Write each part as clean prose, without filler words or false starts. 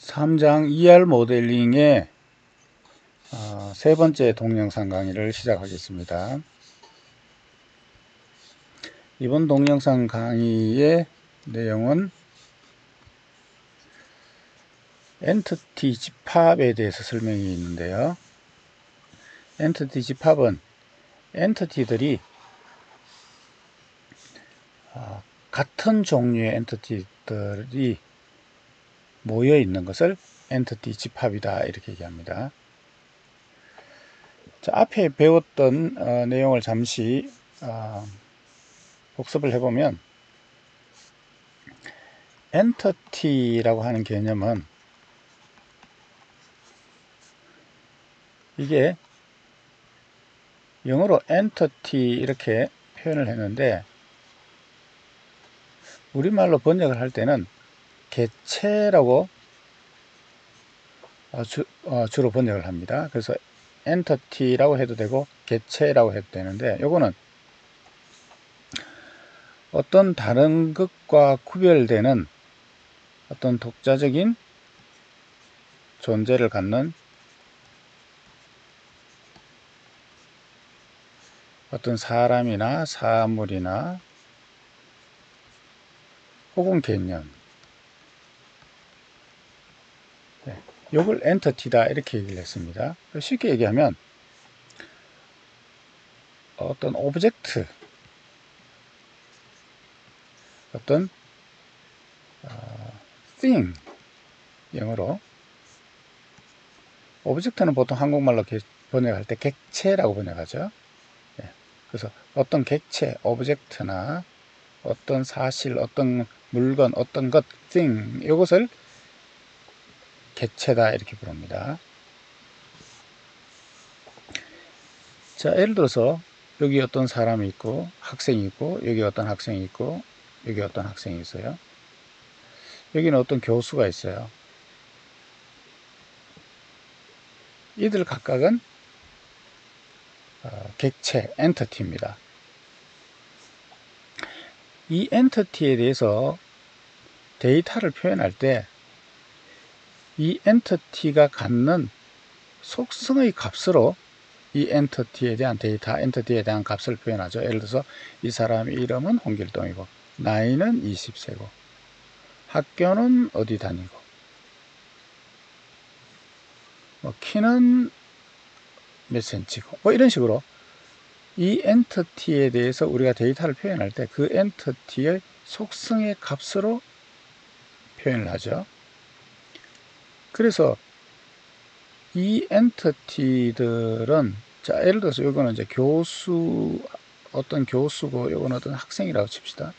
3장 ER 모델링의 세 번째 동영상 강의를 시작하겠습니다. 이번 동영상 강의의 내용은 엔티티 집합에 대해서 설명이 있는데요. 엔티티 집합은 엔티티들이 같은 종류의 엔티티들이 모여 있는 것을 엔티티 집합이다 이렇게 얘기합니다. 자, 앞에 배웠던 내용을 잠시 복습을 해보면, 엔티티라고 하는 개념은 이게 영어로 엔티티 이렇게 표현을 했는데, 우리말로 번역을 할 때는 객체라고 주로 번역을 합니다. 그래서 엔티티라고 해도 되고 객체라고 해도 되는데, 요거는 어떤 다른 것과 구별되는 어떤 독자적인 존재를 갖는 어떤 사람이나 사물이나 혹은 개념, 요걸 엔티티다 이렇게 얘기를 했습니다. 쉽게 얘기하면 어떤 오브젝트, 어떤 thing, 영어로 오브젝트는 보통 한국말로 번역할 때 객체라고 번역하죠. 그래서 어떤 객체, 오브젝트나 어떤 사실, 어떤 물건, 어떤 것, thing, 이것을 객체다 이렇게 부릅니다. 자, 예를 들어서 여기 어떤 사람이 있고 학생이 있고, 여기 어떤 학생이 있고, 여기 어떤 학생이 있어요. 여기는 어떤 교수가 있어요. 이들 각각은 객체, 엔티티입니다. 이 엔티티에 대해서 데이터를 표현할 때 이 엔티티가 갖는 속성의 값으로 이 엔티티에 대한 데이터, 엔티티에 대한 값을 표현하죠. 예를 들어서 이 사람의 이름은 홍길동이고, 나이는 20세고, 학교는 어디 다니고, 키는 몇 센치고, 이런 식으로 이 엔티티에 대해서 우리가 데이터를 표현할 때 그 엔티티의 속성의 값으로 표현을 하죠. 그래서 이 엔티티들은, 자, 예를 들어서 이거는 이제 어떤 교수고, 이건 어떤 학생이라고 칩시다.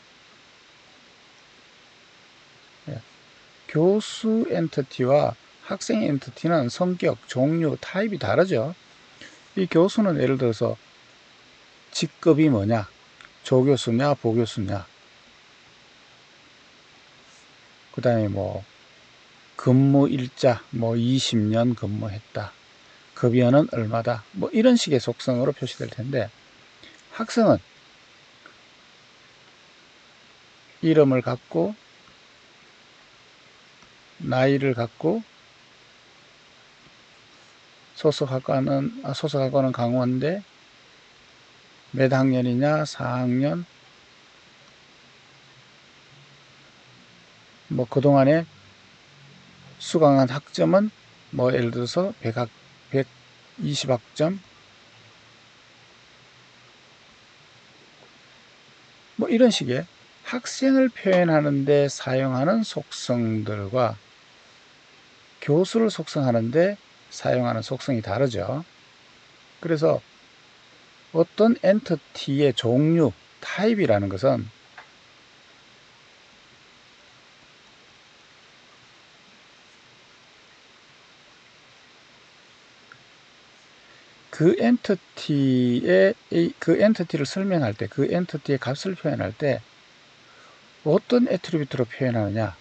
교수 엔티티와 학생 엔티티는 성격, 종류, 타입이 다르죠. 이 교수는 예를 들어서 직급이 뭐냐, 조교수냐, 보교수냐, 그 다음에 근무 일자, 20년 근무했다, 급여는 얼마다, 이런 식의 속성으로 표시될 텐데, 학생은 이름을 갖고, 나이를 갖고, 소속학과는 강원대, 몇 학년이냐, 4학년, 그동안에 수강한 학점은 예를 들어서 120학점, 이런 식의 학생을 표현하는 데 사용하는 속성들과 교수를 속성하는 데 사용하는 속성이 다르죠. 그래서 어떤 엔티티의 종류, 타입이라는 것은 그 엔티티를 설명할 때, 그 엔티티의 값을 표현할 때 어떤 애트리뷰트로 표현하느냐,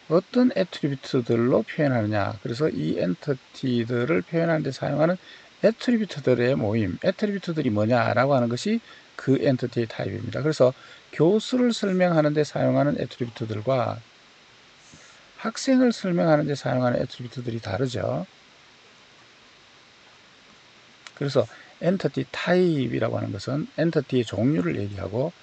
어떤 애트리뷰트들로 표현하느냐. 그래서 이 엔티티들을 표현하는 데 사용하는 애트리뷰트들의 모임, 애트리뷰트들이 뭐냐라고 하는 것이 그 엔티티의 타입입니다. 그래서 교수를 설명하는 데 사용하는 애트리뷰트들과 학생을 설명하는 데 사용하는 애트리뷰트들이 다르죠. 그래서 엔티티 타입이라고 하는 것은 엔티티의 종류를 얘기하고,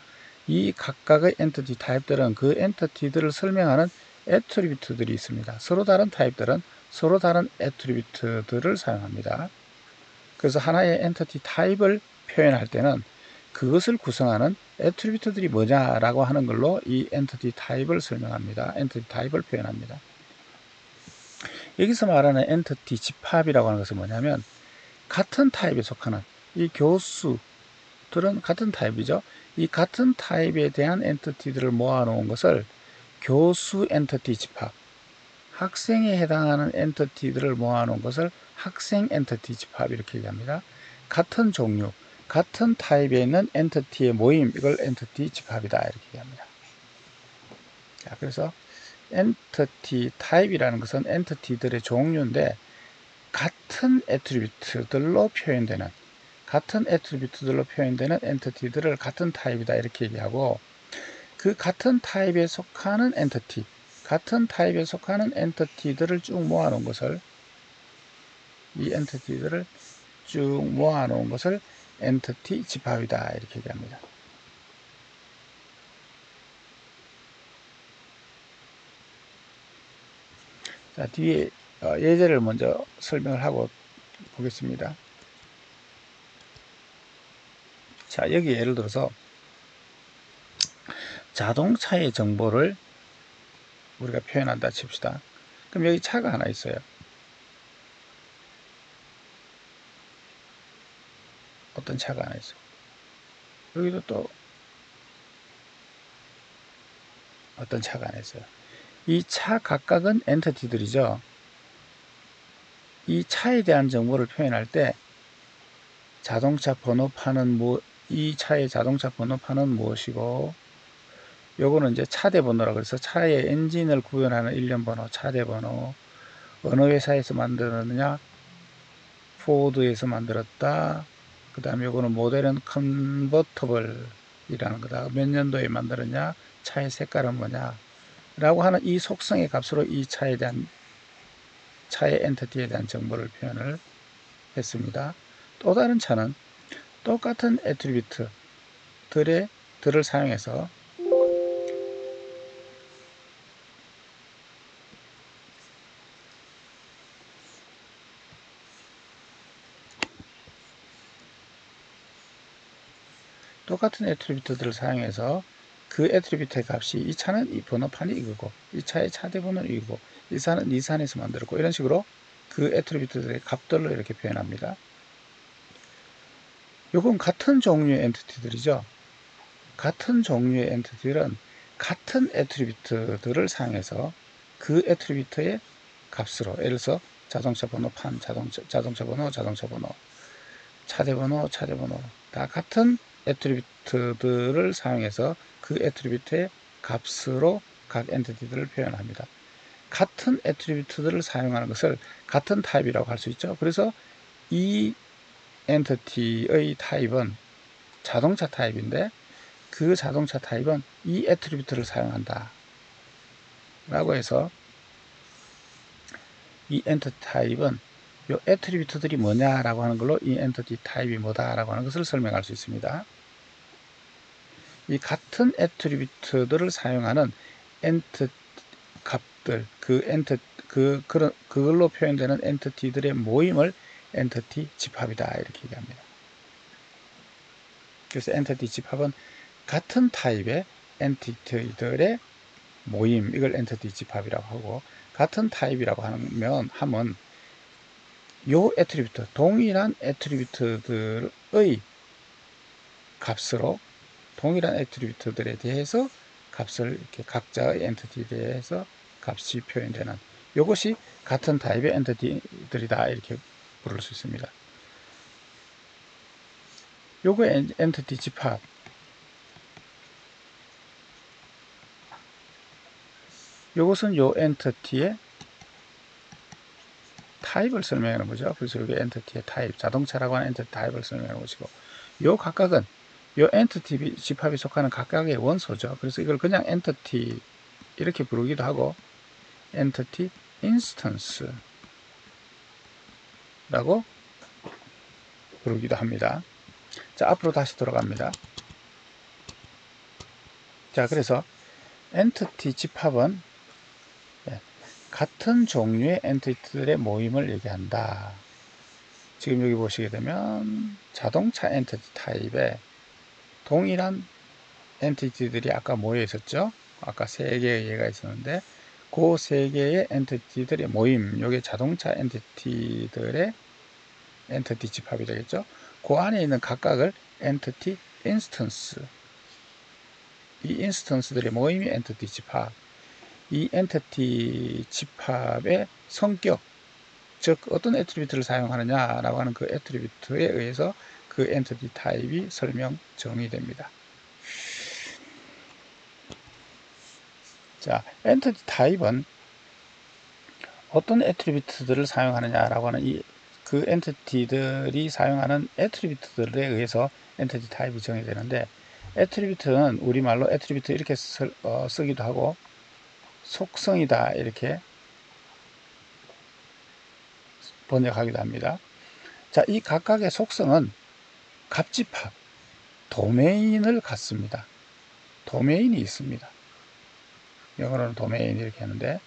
이 각각의 엔티티 타입들은 그 엔티티들을 설명하는 애트리뷰트들이 있습니다. 서로 다른 타입들은 서로 다른 애트리뷰트들을 사용합니다. 그래서 하나의 엔티티 타입을 표현할 때는 그것을 구성하는 애트리뷰트들이 뭐냐라고 하는 걸로 이 엔티티 타입을 설명합니다. 엔티티 타입을 표현합니다. 여기서 말하는 엔티티 집합이라고 하는 것은 뭐냐면, 같은 타입에 속하는 이 교수들은 같은 타입이죠. 이 같은 타입에 대한 엔티티들을 모아놓은 것을 교수 엔티티 집합, 학생에 해당하는 엔티티들을 모아놓은 것을 학생 엔티티 집합 이렇게 얘기합니다. 같은 종류, 같은 타입에 있는 엔티티의 모임, 이걸 엔티티 집합이다 이렇게 얘기합니다. 자, 그래서 엔티티 타입이라는 것은 엔티티들의 종류인데, 같은 애트리뷰트들로 표현되는 엔티티들을 같은 타입이다 이렇게 얘기하고, 그 같은 타입에 속하는 엔티티, 같은 타입에 속하는 엔티티들을 쭉 모아놓은 것을, 이 엔티티들을 쭉 모아놓은 것을 엔티티 집합이다 이렇게 얘기합니다. 자, 뒤에 예제를 먼저 설명을 하고 보겠습니다. 자, 여기 예를 들어서 자동차의 정보를 우리가 표현한다 칩시다. 그럼 여기 차가 하나 있어요. 어떤 차가 하나 있어요. 여기도 또 어떤 차가 하나 있어요. 이 차 각각은 엔티티들이죠. 이 차에 대한 정보를 표현할 때 자동차 번호판은 이 차의 자동차 번호판은 무엇이고, 요거는 이제 차대 번호라고 해서 차의 엔진을 구현하는 일련 번호, 차대 번호, 어느 회사에서 만들었느냐, 포드에서 만들었다. 그 다음에 요거는 모델은 컨버터블이라는 거다. 몇 년도에 만들었냐, 차의 색깔은 뭐냐 라고 하는 이 속성의 값으로 이 차에 대한, 차의 엔티티에 대한 정보를 표현을 했습니다. 또 다른 차는 똑같은 애트리뷰트들을 사용해서 그 애트리뷰트의 값이, 이 차는 이 번호판이 이거고, 이 차의 차대 번호는 이거고, 이 차는 니산에서 만들었고, 이런 식으로 그 애트리뷰트들의 값들로 이렇게 표현합니다. 요건 같은 종류의 엔티티들이죠. 같은 종류의 엔티티들은 같은 애트리뷰트들을 사용해서 그 애트리뷰트의 값으로, 예를 들어서 자동차 번호판, 자동차 번호, 차대 번호, 다 같은 애트리뷰트들을 사용해서 그 애트리뷰트의 값으로 각 엔티티들을 표현합니다. 같은 애트리뷰트들을 사용하는 것을 같은 타입이라고 할 수 있죠. 그래서 이 엔티티의 타입은 자동차 타입인데, 그 자동차 타입은 이 애트리뷰트를 사용한다 라고 해서, 이 엔티티 타입은 이 애트리뷰트들이 뭐냐라고 하는 걸로 이 엔티티 타입이 뭐다라고 하는 것을 설명할 수 있습니다. 이 같은 애트리뷰트들을 사용하는 값들, 그걸로 표현되는 엔티티들의 모임을 엔티티 집합이다 이렇게 얘기합니다. 그래서 엔티티 집합은 같은 타입의 엔티티들의 모임, 이걸 엔티티 집합이라고 하고, 같은 타입이라고 하면 요 애트리뷰트, 동일한 애트리뷰트들의 값으로, 동일한 애트리뷰트들에 대해서 값을 이렇게 각자의 엔티티에 대해서 값이 표현되는, 이것이 같은 타입의 엔티티들이다 이렇게 부를 수 있습니다. 요거 엔티티 집합, 요것은 요 엔티티의 타입을 설명하는 거죠. 그래서 여기 엔티티의 타입, 자동차라고 하는 엔티티 타입을 설명하는 것이고, 요 각각은 요 엔티티 집합에 속하는 각각의 원소죠. 그래서 이걸 그냥 엔티티 이렇게 부르기도 하고, entity instance 라고 부르기도 합니다. 자, 앞으로 다시 돌아갑니다. 자, 그래서 entity 집합은 같은 종류의 엔티티들의 모임을 얘기한다. 지금 여기 보시게 되면 자동차 엔티티 타입에 동일한 엔티티들이 아까 모여 있었죠. 아까 3개의 예가 있었는데 그 3개의 엔티티들의 모임, 이게 자동차 엔티티들의 엔티티 집합이 되겠죠. 그 안에 있는 각각을 엔티티 인스턴스, 이 인스턴스들의 모임이 엔티티 집합. 이 엔티티 집합의 성격, 즉 어떤 애트리뷰트를 사용하느냐라고 하는 그 애트리뷰트에 의해서 그 엔티티 타입이 설명 정의됩니다. 자, 엔티티 타입은 어떤 애트리뷰트들을 사용하느냐라고 하는 그 엔티티들이 사용하는 애트리뷰트들에 의해서 엔티티 타입이 정의되는데, 애트리뷰트는 우리말로 애트리뷰트 이렇게 쓰기도 하고 속성이다 이렇게 번역하기도 합니다. 자, 이 각각의 속성은 값집합, 도메인을 갖습니다. 도메인이 있습니다. 영어로는 도메인 이렇게 하는데,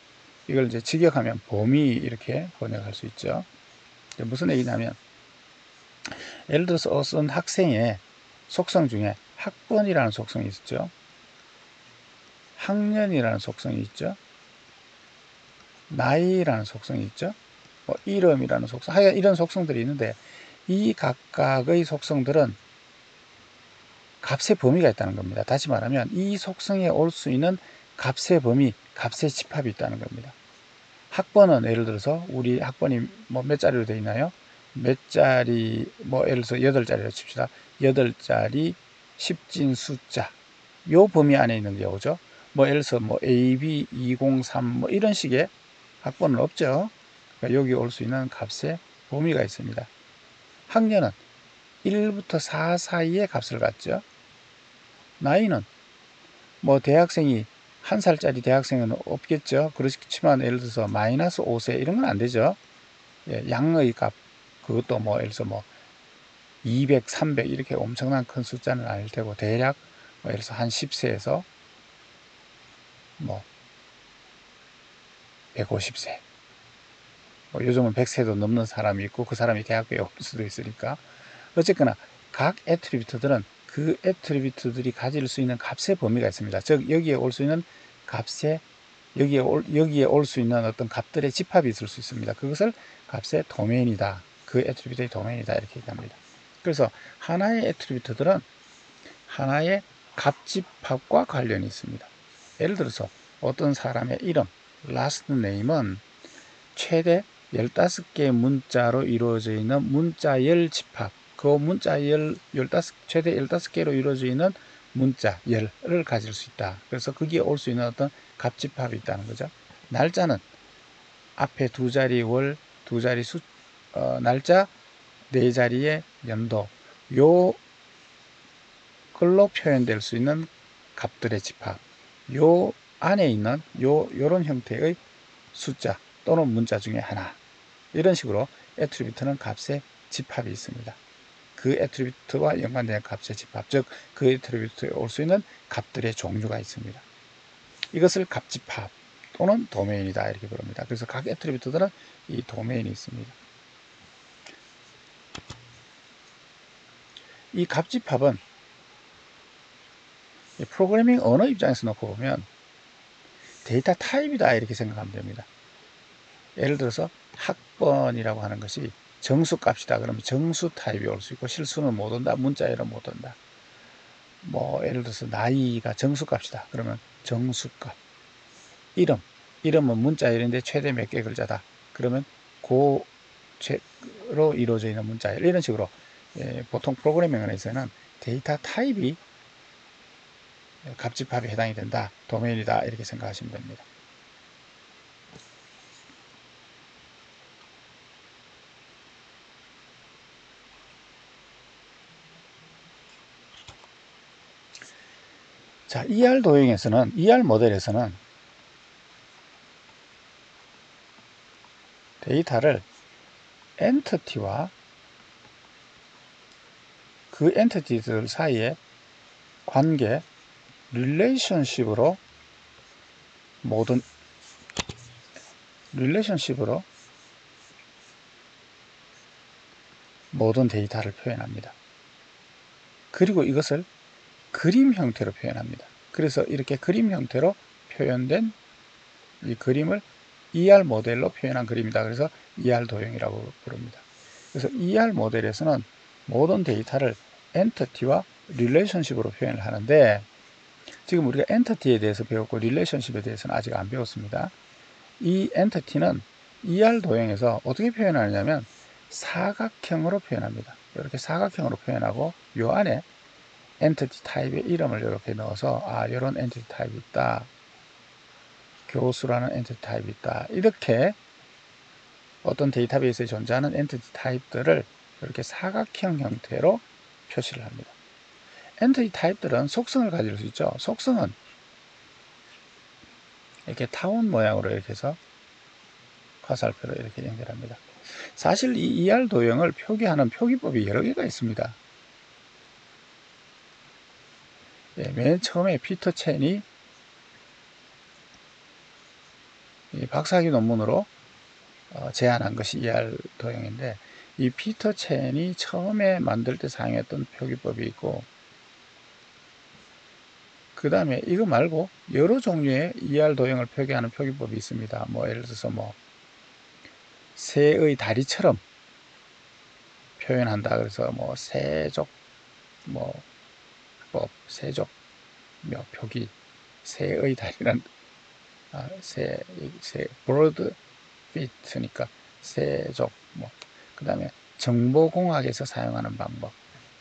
이걸 이제 직역하면 범위 이렇게 번역할 수 있죠. 무슨 얘기냐면, 예를 들어서 어떤 학생의 속성 중에 학번이라는 속성이 있죠. 학년이라는 속성이 있죠. 나이라는 속성이 있죠. 뭐 이름이라는 속성, 하여간 이런 속성들이 있는데, 이 각각의 속성들은 값의 범위가 있다는 겁니다. 다시 말하면 이 속성에 올 수 있는 값의 범위, 값의 집합이 있다는 겁니다. 학번은 예를 들어서 우리 학번이 뭐 몇 자리로 되어 있나요? 몇 자리, 뭐 예를 들어서 8자리로 칩시다. 8자리 10진 숫자, 요 범위 안에 있는 게 오죠. 뭐 예를 들어서 뭐 AB 203 뭐 이런 식의 학번은 없죠. 그러니까 여기 올 수 있는 값의 범위가 있습니다. 학년은 1부터 4 사이의 값을 갖죠. 나이는 뭐 대학생이 1살짜리 대학생은 없겠죠. 그렇지만 예를 들어서 마이너스 5세 이런 건 안 되죠. 예, 양의 값, 그것도 뭐 예를 들어서 뭐 200, 300 이렇게 엄청난 큰 숫자는 아닐 테고, 대략 뭐 예를 들어서 한 10세에서 뭐 150세, 뭐 요즘은 100세도 넘는 사람이 있고 그 사람이 대학교에 올 수도 있으니까, 어쨌거나 각 애트리뷰트들은 그 애트리뷰트들이 가질 수 있는 값의 범위가 있습니다. 즉 여기에 올 수 있는 값의 여기에 올 수 있는 어떤 값들의 집합이 있을 수 있습니다. 그것을 값의 도메인이다, 그 애트리뷰트의 도메인이다 이렇게 얘기합니다. 그래서 하나의 애트리뷰트들은 하나의 값집합과 관련이 있습니다. 예를 들어서 어떤 사람의 이름, last name은 최대 15개의 문자로 이루어져 있는 문자열 집합, 그 문자열 최대 15개로 이루어져 있는 문자열을 가질 수 있다. 그래서 거기에 올 수 있는 어떤 값집합이 있다는 거죠. 날짜는 앞에 2자리 월, 2자리 날짜, 4자리의 연도, 요 글로 표현될 수 있는 값들의 집합, 요 안에 있는 요런 형태의 숫자 또는 문자 중에 하나, 이런 식으로 애트리뷰트는 값의 집합이 있습니다. 그 애트리뷰트와 연관된 값의 집합, 즉 그 애트리뷰트에 올 수 있는 값들의 종류가 있습니다. 이것을 값집합 또는 도메인이다 이렇게 부릅니다. 그래서 각 애트리뷰트들은 이 도메인이 있습니다. 이 값집합은 프로그래밍 언어 입장에서 놓고 보면 데이터 타입이다 이렇게 생각하면 됩니다. 예를 들어서 학번이라고 하는 것이 정수값이다 그러면 정수 타입이 올 수 있고, 실수는 못 온다, 문자열은 못 온다. 뭐 예를 들어서 나이가 정수값이다 그러면 정수값. 이름은 문자열인데 최대 몇 개 글자다 그러면 고로 이루어져 있는 문자열, 이런 식으로 보통 프로그래밍에서는 데이터 타입이 값집합에 해당이 된다, 도메인이다 이렇게 생각하시면 됩니다. 자, ER 모델에서는 데이터를 엔티티와 그 엔티티들 사이의 관계, 릴레이션십으로 모든 데이터를 표현합니다. 그리고 이것을 그림 형태로 표현합니다. 그래서 이렇게 그림 형태로 표현된 이 그림을 ER 모델로 표현한 그림이다. 그래서 ER 도형이라고 부릅니다. 그래서 ER 모델에서는 모든 데이터를 엔티티와 릴레이션십으로 표현을 하는데, 지금 우리가 엔티티에 대해서 배웠고 릴레이션십에 대해서는 아직 안 배웠습니다. 이 엔티티는 ER 도형에서 어떻게 표현하느냐면 사각형으로 표현합니다. 이렇게 사각형으로 표현하고 요 안에 엔티티 타입의 이름을 이렇게 넣어서 이런 엔티티 타입이 있다, 교수라는 엔티티 타입이 있다, 이렇게 어떤 데이터베이스에 존재하는 엔티티 타입들을 이렇게 사각형 형태로 표시를 합니다. 엔티티 타입들은 속성을 가질 수 있죠. 속성은 이렇게 타원 모양으로 이렇게 해서 화살표로 이렇게 연결합니다. 사실 이 ER 도형을 표기하는 표기법이 여러 개가 있습니다. 맨 처음에 피터 첸이 박사학위 논문으로 제안한 것이 ER 도형인데, 이 피터 첸이 처음에 만들 때 사용했던 표기법이 있고, 그 다음에 이거 말고 여러 종류의 ER 도형을 표기하는 표기법이 있습니다. 예를 들어서 새의 다리처럼 표현한다. 그래서 세족 법, 세족 표기, 새의 다리란 브로드 피트니까 세족, 그 다음에 정보공학에서 사용하는 방법,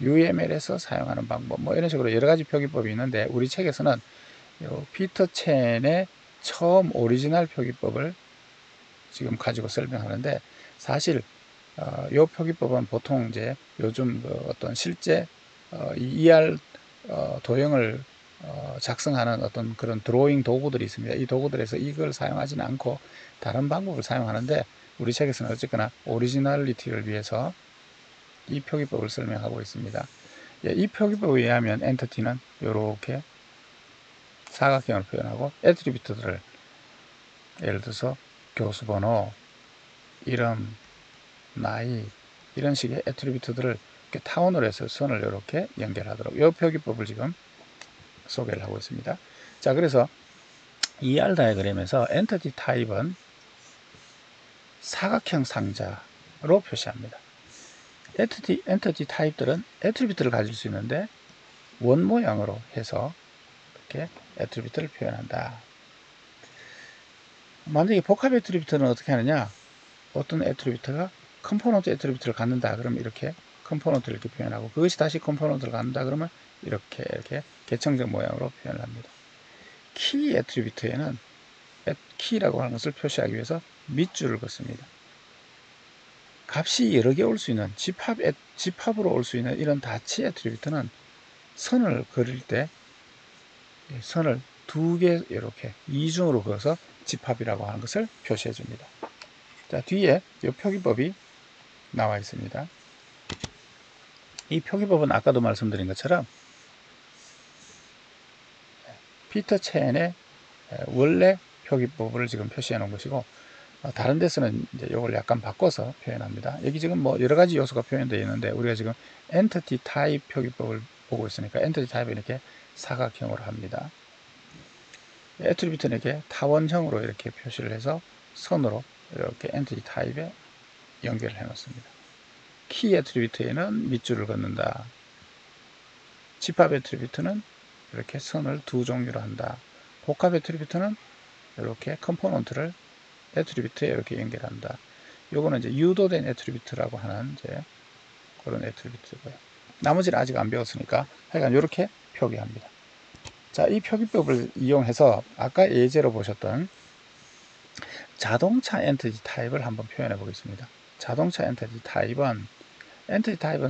UML에서 사용하는 방법, 이런 식으로 여러 가지 표기법이 있는데, 우리 책에서는 피터 첸의 처음 오리지널 표기법을 지금 가지고 설명하는데, 사실 이 표기법은 보통 이제 요즘 어떤 실제 ER 도형을 작성하는 어떤 그런 드로잉 도구들이 있습니다. 이 도구들에서 이걸 사용하지는 않고 다른 방법을 사용하는데, 우리 책에서는 어쨌거나 오리지널리티를 위해서 이 표기법을 설명하고 있습니다. 이 표기법에 의하면 엔티티는 이렇게 사각형을 표현하고, 애트리뷰트들을 예를 들어서 교수 번호, 이름, 나이, 이런 식의 애트리뷰트들을 이렇게 타원으로 해서 선을 이렇게 연결하도록, 이 표기법을 지금 소개를 하고 있습니다. 자, 그래서 ER 다이어그램에서 엔티티 타입은 사각형 상자로 표시합니다. 엔티티 타입들은 애트리뷰트를 가질 수 있는데 원 모양으로 해서 이렇게 애트리뷰트를 표현한다. 만약에 복합 애트리뷰트는 어떻게 하느냐, 어떤 애트리뷰트가 컴포넌트 애트리뷰트를 갖는다 그러면 이렇게 컴포넌트를 이렇게 표현하고, 그것이 다시 컴포넌트를 갖는다 그러면 이렇게 계층적 모양으로 표현을 합니다. 키 애트리뷰트에는 키라고 하는 것을 표시하기 위해서 밑줄을 긋습니다. 값이 여러 개 올 수 있는 집합으로 올 수 있는 이런 다치 애트리뷰트는 선을 그릴 때 선을 두 개 이렇게 이중으로 그어서 집합이라고 하는 것을 표시해 줍니다. 자, 뒤에 이 표기법이 나와 있습니다. 이 표기법은 아까도 말씀드린 것처럼 피터 첸의 원래 표기법을 지금 표시해 놓은 것이고, 다른 데서는 이제 이걸 약간 바꿔서 표현합니다. 여기 지금 여러 가지 요소가 표현되어 있는데, 우리가 지금 엔티티 타입 표기법을 보고 있으니까 엔티티 타입을 이렇게 사각형으로 합니다. 애트리뷰트는 이렇게 타원형으로 이렇게 표시를 해서 선으로 이렇게 엔티티 타입에 연결을 해 놓습니다. 키 애트리뷰트에는 밑줄을 긋는다. 집합 애트리뷰트는 이렇게 선을 두 종류로 한다. 복합 애트리뷰트는 이렇게 컴포넌트를 애트리뷰트에 이렇게 연결한다. 요거는 이제 유도된 애트리뷰트라고 하는 이제 그런 애트리뷰트고요. 나머지는 아직 안 배웠으니까 하여간 이렇게 표기합니다. 자, 이 표기법을 이용해서 아까 예제로 보셨던 자동차 엔티티 타입을 한번 표현해 보겠습니다. 자동차 엔티티 타입은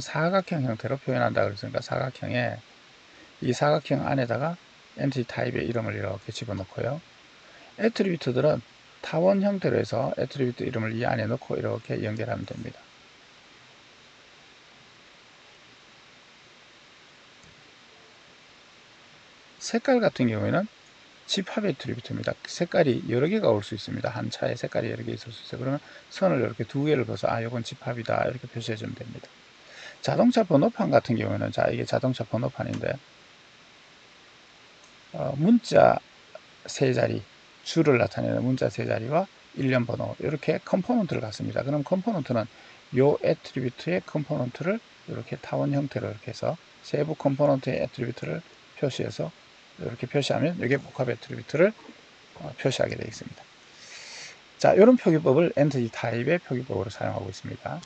사각형 형태로 표현한다 그랬으니까 사각형에 이 사각형 안에다가 엔티티 타입의 이름을 이렇게 집어넣고요. 애트리뷰트들은 타원 형태로 해서 애트리뷰트 이름을 이 안에 넣고 이렇게 연결하면 됩니다. 색깔 같은 경우에는 집합 애트리뷰트입니다. 색깔이 여러 개가 올 수 있습니다. 한 차에 색깔이 여러 개 있을 수 있어요. 그러면 선을 이렇게 두 개를 그어서 이건 집합이다 이렇게 표시해 주면 됩니다. 자동차 번호판 같은 경우에는 이게 자동차 번호판인데 문자 세 자리, 줄을 나타내는 문자 세 자리와 일련 번호 이렇게 컴포넌트를 갖습니다. 그럼 컴포넌트는 요 애트리뷰트의 컴포넌트를 이렇게 타원 형태로 이렇게 해서 세부 컴포넌트의 애트리뷰트를 표시해서 이렇게 표시하면 이게 복합 애트리뷰트를 표시하게 되어 있습니다. 자, 이런 표기법을 엔티티 타입의 표기법으로 사용하고 있습니다.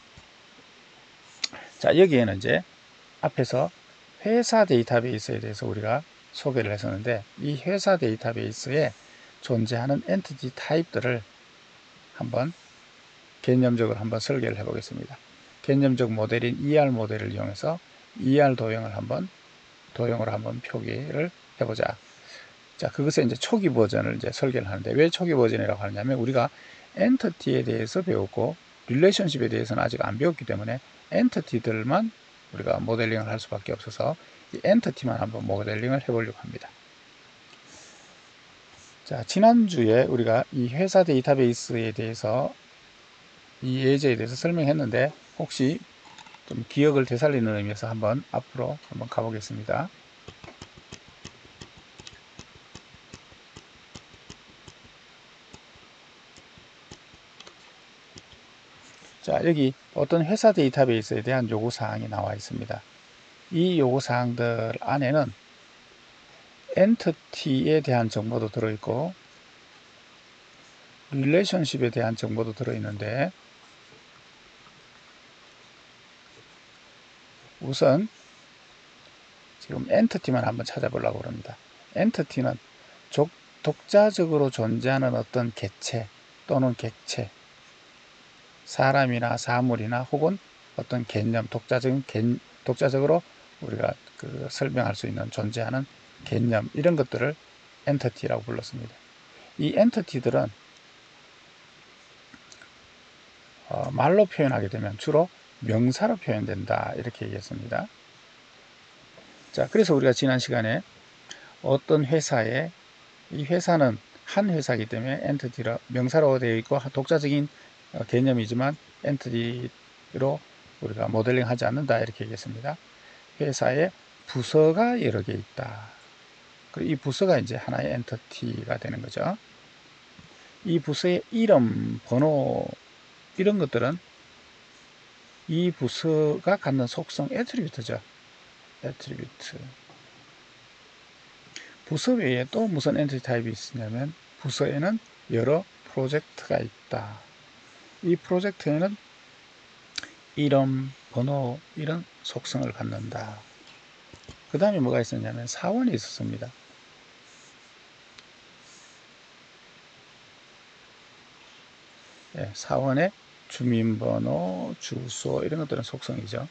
자, 여기에는 이제 앞에서 회사 데이터베이스에 대해서 우리가 소개를 했었는데 이 회사 데이터베이스에 존재하는 엔티티 타입들을 한번 개념적으로 한번 설계를 해 보겠습니다. 개념적 모델인 ER 모델을 이용해서 ER 도형으로 한번 표기를 해보자. 자, 그것의 이제 초기 버전을 이제 설계를 하는데 왜 초기 버전이라고 하느냐면 우리가 엔티티에 대해서 배웠고 릴레이션십에 대해서는 아직 안 배웠기 때문에 엔티티들만 우리가 모델링을 할 수밖에 없어서 이 엔티티만 한번 모델링을 해보려고 합니다. 자, 지난주에 우리가 이 회사 데이터베이스에 대해서 이 예제에 대해서 설명했는데 혹시 좀 기억을 되살리는 의미에서 한번 앞으로 한번 가보겠습니다. 자, 여기 어떤 회사 데이터베이스에 대한 요구사항이 나와 있습니다. 이 요구사항들 안에는 엔티티에 대한 정보도 들어있고 릴레이션십에 대한 정보도 들어있는데 우선 지금 엔티티만 한번 찾아보려고 합니다. 엔티티는 독자적으로 존재하는 어떤 개체 또는 객체, 사람이나 사물이나 혹은 어떤 개념, 독자적으로 우리가 설명할 수 있는 존재하는 개념 이런 것들을 엔티티라고 불렀습니다. 이 엔티티들은 말로 표현하게 되면 주로 명사로 표현된다 이렇게 얘기했습니다. 자, 그래서 우리가 지난 시간에 어떤 회사에 이 회사는 한 회사이기 때문에 엔티티로 명사로 되어 있고 독자적인 개념이지만 엔티티로 우리가 모델링 하지 않는다 이렇게 얘기했습니다. 회사에 부서가 여러 개 있다. 그리고 이 부서가 이제 하나의 엔티티가 되는 거죠. 이 부서의 이름, 번호 이런 것들은 이 부서가 갖는 속성 애트리뷰트죠. 애트리뷰트. 부서 외에 또 무슨 엔티티 타입이 있냐면 부서에는 여러 프로젝트가 있다. 이 프로젝트에는 이름, 번호 이런 속성을 갖는다. 그 다음에 뭐가 있었냐면 사원이 있었습니다. 예, 사원의 주민번호, 주소 이런 것들은 속성이죠.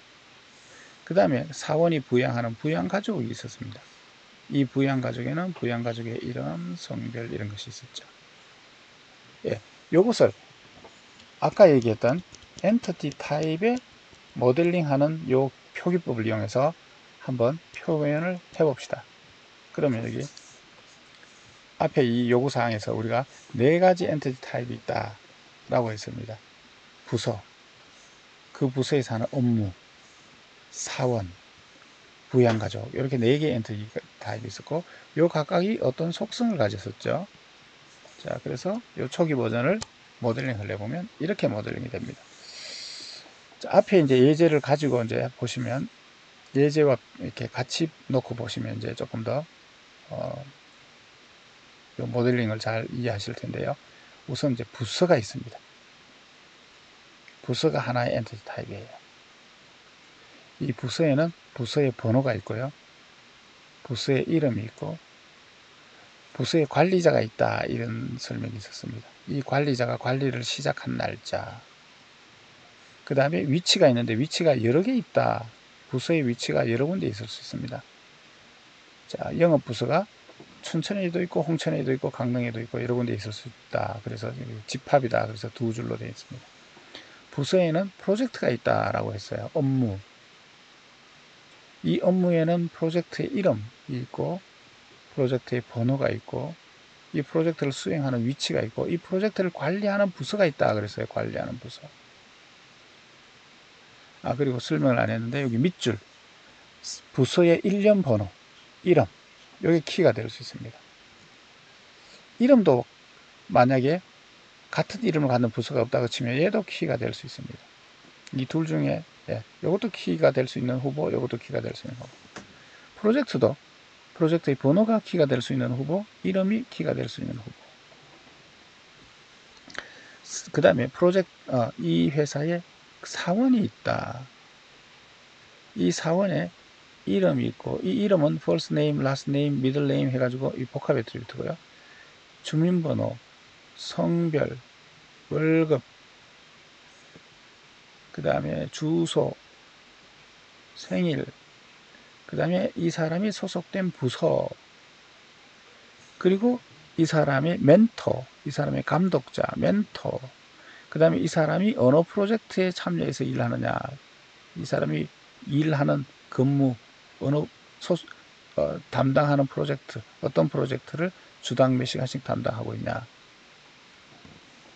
그 다음에 사원이 부양하는 부양가족이 있었습니다. 이 부양가족에는 부양가족의 이름, 성별 이런 것이 있었죠. 예, 요것을 아까 얘기했던 엔티티 타입의 모델링하는 요 표기법을 이용해서 한번 표현을 해봅시다. 그러면 여기 앞에 이 요구사항에서 우리가 네 가지 엔티티 타입이 있다 라고 했습니다. 부서, 그 부서에서 하는 업무, 사원, 부양가족 이렇게 네 개의 엔티티 타입이 있었고 요 각각이 어떤 속성을 가졌었죠. 자, 그래서 요 초기 버전을 모델링을 해보면 이렇게 모델링이 됩니다. 자, 앞에 이제 예제를 가지고 이제 보시면 예제와 이렇게 같이 놓고 보시면 이제 조금 더 요 모델링을 잘 이해하실 텐데요. 우선 이제 부서가 있습니다. 부서가 하나의 엔티티 타입이에요. 이 부서에는 부서의 번호가 있고요. 부서의 이름이 있고 부서의 관리자가 있다 이런 설명이 있었습니다. 이 관리자가 관리를 시작한 날짜, 그 다음에 위치가 있는데 위치가 여러 개 있다. 부서의 위치가 여러 군데 있을 수 있습니다. 자, 영업부서가 춘천에도 있고 홍천에도 있고 강릉에도 있고 여러 군데 있을 수 있다. 그래서 집합이다. 그래서 두 줄로 되어 있습니다. 부서에는 프로젝트가 있다라고 했어요. 업무. 이 업무에는 프로젝트의 이름이 있고 프로젝트의 번호가 있고 이 프로젝트를 수행하는 위치가 있고 이 프로젝트를 관리하는 부서가 있다 그랬어요. 관리하는 부서. 그리고 설명을 안 했는데 여기 밑줄 부서의 일련 번호, 이름, 여기 키가 될 수 있습니다. 이름도 만약에 같은 이름을 갖는 부서가 없다고 치면 얘도 키가 될 수 있습니다. 이 둘 중에 이것도 키가 될 수 있는 후보, 이것도 키가 될 수 있는 후보. 프로젝트도 프로젝트의 번호가 키가 될 수 있는 후보, 이름이 키가 될 수 있는 후보. 그 다음에 이 회사에 사원이 있다. 이 사원에 이름이 있고 이 이름은 first name, last name, middle name 해가지고 이 복합 애트리뷰트고요. 주민번호, 성별, 월급, 그 다음에 주소, 생일, 그 다음에 이 사람이 소속된 부서, 그리고 이 사람의 멘토, 이 사람의 감독자, 멘토, 그 다음에 이 사람이 어느 프로젝트에 참여해서 일하느냐, 이 사람이 일하는 근무, 어느 담당하는 프로젝트, 어떤 프로젝트를 주당 몇 시간씩 담당하고 있냐,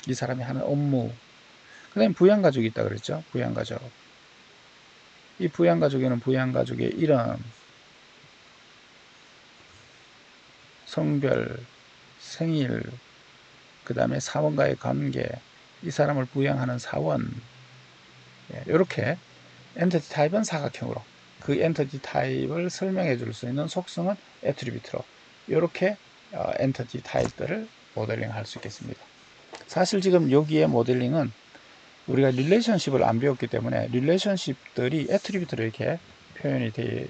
이 사람이 하는 업무, 그 다음에 부양가족이 있다 그랬죠. 부양가족. 이 부양가족에는 부양가족의 이름, 성별, 생일, 그 다음에 사원과의 관계, 이 사람을 부양하는 사원, 이렇게 엔티티 타입은 사각형으로, 그 엔티티 타입을 설명해 줄 수 있는 속성은 애트리뷰트로, 이렇게 엔티티 타입들을 모델링 할 수 있겠습니다. 사실 지금 여기에 모델링은 우리가 릴레이션십을 안 배웠기 때문에 릴레이션십들이 애트리뷰트로 이렇게 표현이 되어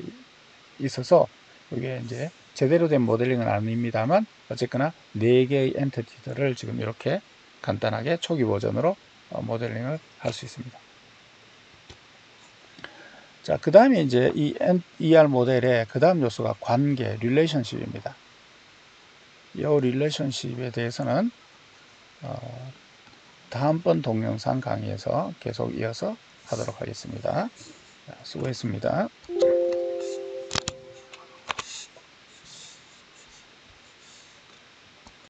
있어서 이게 이제 제대로 된 모델링은 아닙니다만 어쨌거나 4개의 엔티티들을 지금 이렇게 간단하게 초기 버전으로 모델링을 할 수 있습니다. 자, 그 다음에 이제 이 ER 모델의 그 다음 요소가 관계, 릴레이션십입니다. 이 릴레이션십에 대해서는 다음번 동영상 강의에서 계속 이어서 하도록 하겠습니다. 수고했습니다.